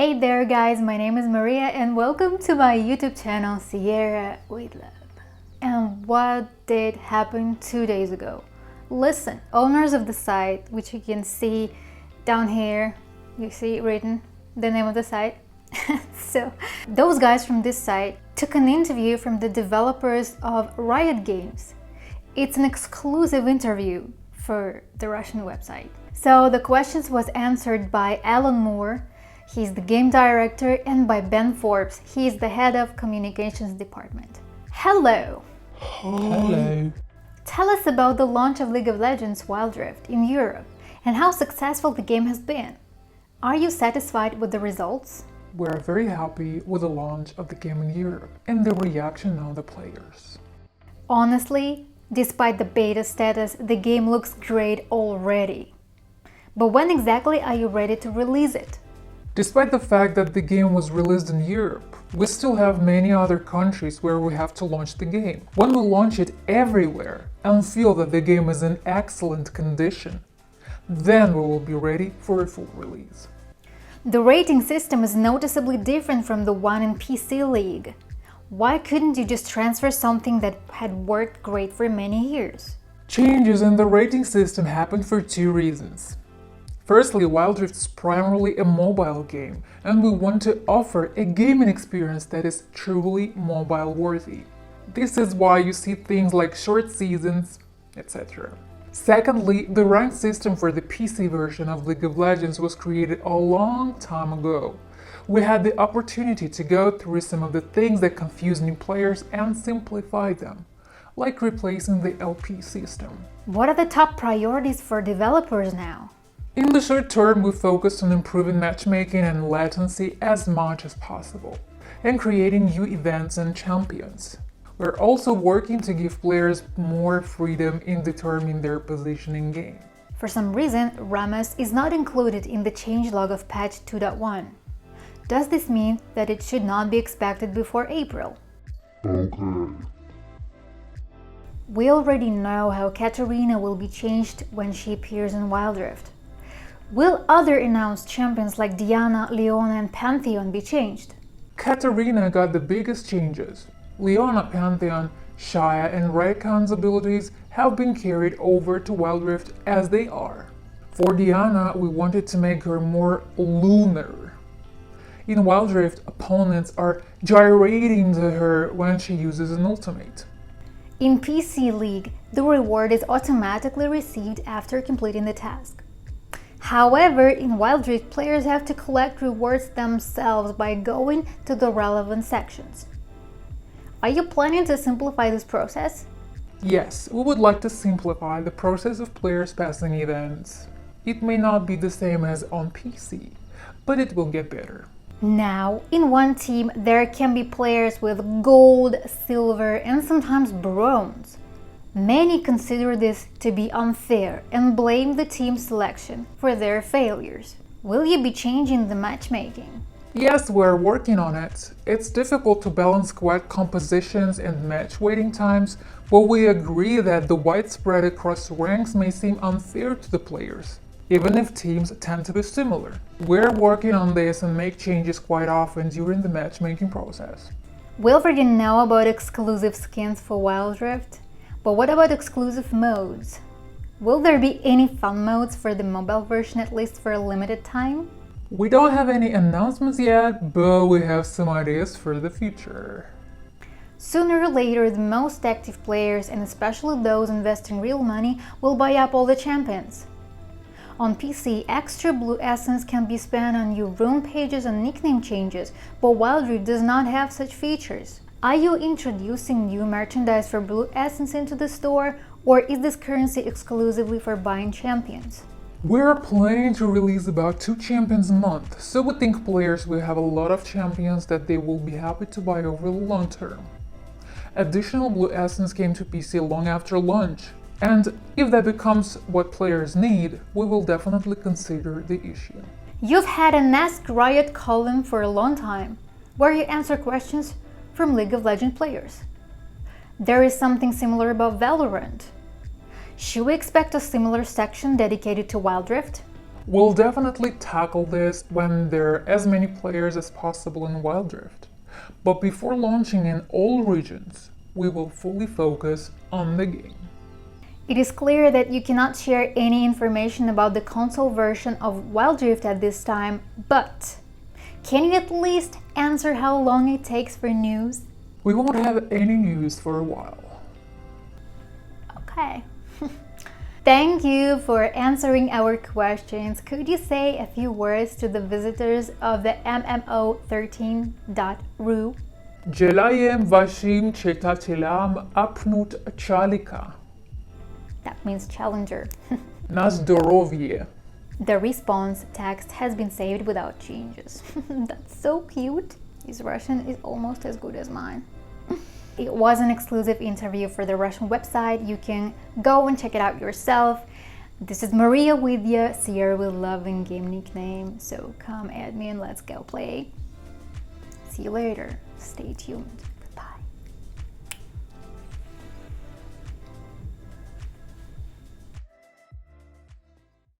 Hey there guys, my name is Maria and welcome to my YouTube channel Sierra with Love. And what did happen 2 days ago? Listen, owners of the site, which you can see down here, you see written the name of the site. So those guys from this site took an interview from the developers of Riot Games. It's an exclusive interview for the Russian website. So the questions was answered by Alan Moore. He's the game director, and by Ben Forbes. He's the head of communications department. Hello! Hello! Tell us about the launch of League of Legends Wild Rift in Europe and how successful the game has been. Are you satisfied with the results? We're very happy with the launch of the game in Europe and the reaction of the players. Honestly, despite the beta status, the game looks great already. But when exactly are you ready to release it? Despite the fact that the game was released in Europe, we still have many other countries where we have to launch the game. When we launch it everywhere and feel that the game is in excellent condition, then we will be ready for a full release. The rating system is noticeably different from the one in PC League. Why couldn't you just transfer something that had worked great for many years? Changes in the rating system happened for two reasons. Firstly, Wild Rift is primarily a mobile game, and we want to offer a gaming experience that is truly mobile-worthy. This is why you see things like short seasons, etc. Secondly, the rank system for the PC version of League of Legends was created a long time ago. We had the opportunity to go through some of the things that confuse new players and simplify them, like replacing the LP system. What are the top priorities for developers now? In the short term, we focused on improving matchmaking and latency as much as possible, and creating new events and champions. We're also working to give players more freedom in determining their position in game. For some reason, Ramos is not included in the changelog of patch 2.1. Does this mean that it should not be expected before April? Okay. We already know how Katarina will be changed when she appears in Wild Rift. Will other announced champions like Diana, Leona and Pantheon be changed? Katarina got the biggest changes. Leona, Pantheon, Shaya and Raikon's abilities have been carried over to Wild Rift as they are. For Diana, we wanted to make her more lunar. In Wild Rift, opponents are gyrating to her when she uses an ultimate. In PC League, the reward is automatically received after completing the task. However, in Wild Rift, players have to collect rewards themselves by going to the relevant sections. Are you planning to simplify this process? Yes, we would like to simplify the process of players passing events. It may not be the same as on PC, but it will get better. Now, in one team, there can be players with gold, silver, and sometimes bronze. Many consider this to be unfair and blame the team selection for their failures. Will you be changing the matchmaking? Yes, we're working on it. It's difficult to balance squad compositions and match waiting times, but we agree that the widespread across ranks may seem unfair to the players, even if teams tend to be similar. We're working on this and make changes quite often during the matchmaking process. We already know about exclusive skins for Wild Rift, but what about exclusive modes? Will there be any fun modes for the mobile version, at least for a limited time? We don't have any announcements yet, but we have some ideas for the future. Sooner or later, the most active players, and especially those investing real money, will buy up all the champions. On PC, extra blue essence can be spent on new rune pages and nickname changes, but Wild Rift does not have such features. Are you introducing new merchandise for blue essence into the store, or is this currency exclusively for buying champions? We're planning to release about 2 champions a month, so we think players will have a lot of champions that they will be happy to buy over the long term. Additional blue essence came to PC long after launch, and if that becomes what players need, we will definitely consider the issue. You've had an Ask Riot column for a long time, where you answer questions from League of Legends players. There is something similar about Valorant. Should we expect a similar section dedicated to Wild Rift? We'll definitely tackle this when there are as many players as possible in Wild Rift. But before launching in all regions, we will fully focus on the game. It is clear that you cannot share any information about the console version of Wild Rift at this time, but can you at least answer how long it takes for news? We won't have any news for a while. Okay. Thank you for answering our questions. Could you say a few words to the visitors of the MMO13.ru? Jelayem vashim chetatilam apnut chalika. That means challenger. Nazdorovye. The response text has been saved without changes. That's so cute. His Russian is almost as good as mine. It was an exclusive interview for the Russian website. You can go and check it out yourself. This is Maria with you, Sierra with love and game nickname. So come at me and let's go play. See you later. Stay tuned.